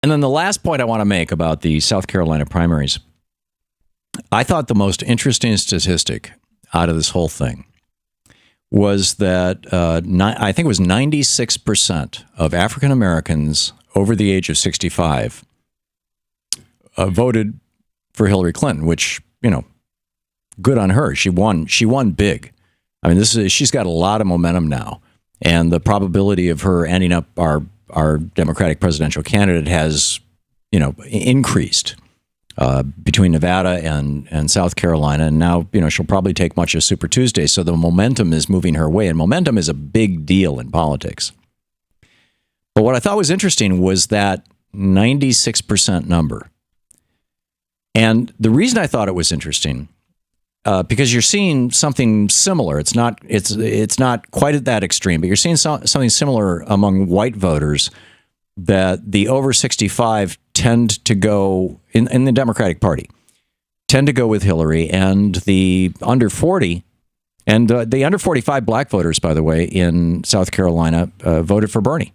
And then the last point I want to make about the South Carolina primaries, I thought the most interesting statistic out of this whole thing was that I think it was 96% of African Americans over the age of 65 voted for Hillary Clinton, which, good on her. She won big. I mean, she's got a lot of momentum now, and the probability of her ending up our Democratic presidential candidate has, increased between Nevada and South Carolina. And now, she'll probably take much of Super Tuesday. So the momentum is moving her way, and momentum is a big deal in politics. But what I thought was interesting was that 96% number. And the reason I thought it was interesting, because you're seeing something similar. It's not quite at that extreme, but you're seeing something similar among white voters, that the over 65 tend to go in the Democratic Party, tend to go with Hillary, and the under 40 and the under 45 black voters, by the way, in South Carolina voted for Bernie.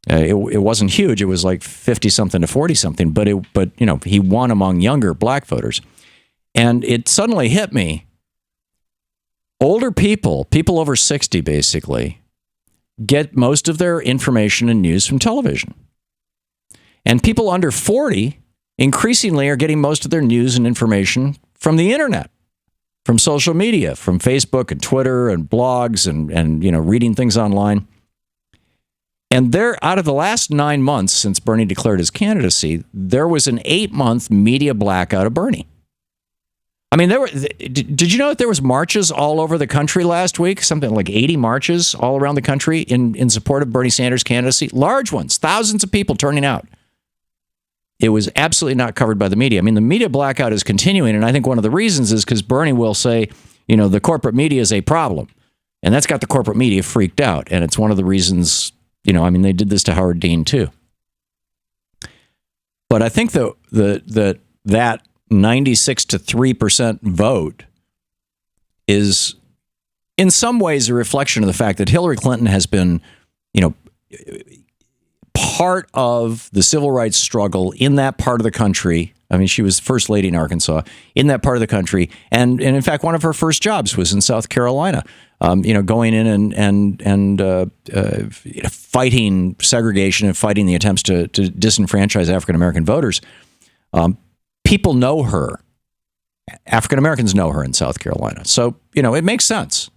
It wasn't huge. It was like 50 something to 40 something, but he won among younger black voters. And it suddenly hit me. Older people over 60 basically, get most of their information and news from television. And people under 40 increasingly are getting most of their news and information from the internet, from social media, from Facebook and Twitter and blogs and reading things online. And out of the last 9 months since Bernie declared his candidacy, there was an 8-month media blackout of Bernie. I mean, did you know that there was marches all over the country last week? Something like 80 marches all around the country in support of Bernie Sanders' candidacy. Large ones, thousands of people turning out. It was absolutely not covered by the media. I mean, the media blackout is continuing, and I think one of the reasons is because Bernie will say, the corporate media is a problem. And that's got the corporate media freaked out. And it's one of the reasons, they did this to Howard Dean too. But I think that 96 to 3% vote is in some ways a reflection of the fact that Hillary Clinton has been, part of the civil rights struggle in that part of the country. I mean, she was first lady in Arkansas, in that part of the country. And in fact, one of her first jobs was in South Carolina, going in and fighting segregation and fighting the attempts to disenfranchise African-American voters. People know her. African Americans know her in South Carolina. So, it makes sense.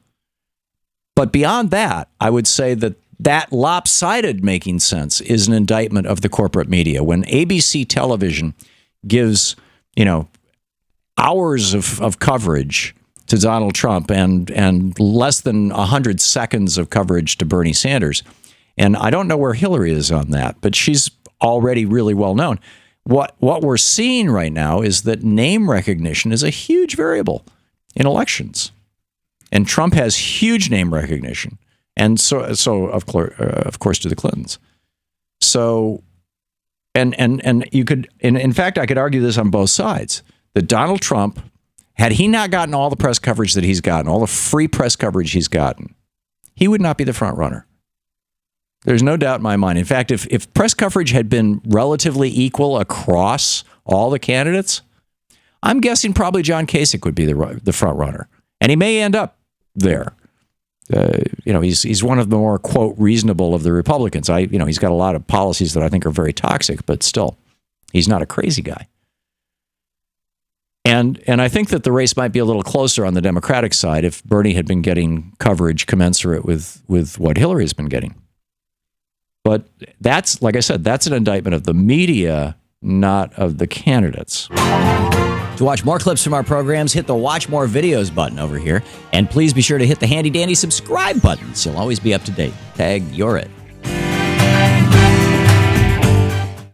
But beyond that, I would say that lopsided making sense is an indictment of the corporate media. When ABC television gives, hours of coverage to Donald Trump and less than 100 seconds of coverage to Bernie Sanders, and I don't know where Hillary is on that, but she's already really well known. What we're seeing right now is that name recognition is a huge variable in elections, and Trump has huge name recognition, and so of course do the Clintons. So, and you could, in fact, I could argue this on both sides, that Donald Trump, had he not gotten all the press coverage that he's gotten, all the free press coverage he's gotten, he would not be the front runner. There's no doubt in my mind. In fact, if press coverage had been relatively equal across all the candidates, I'm guessing probably John Kasich would be the front runner, and he may end up there. He's one of the more, quote, reasonable of the Republicans. He's got a lot of policies that I think are very toxic, but still, he's not a crazy guy. And I think that the race might be a little closer on the Democratic side if Bernie had been getting coverage commensurate with what Hillary has been getting. But that's, like I said, that's an indictment of the media, not of the candidates. To watch more clips from our programs, hit the Watch More Videos button over here. And please be sure to hit the handy-dandy subscribe button so you'll always be up to date. Tag, you're it.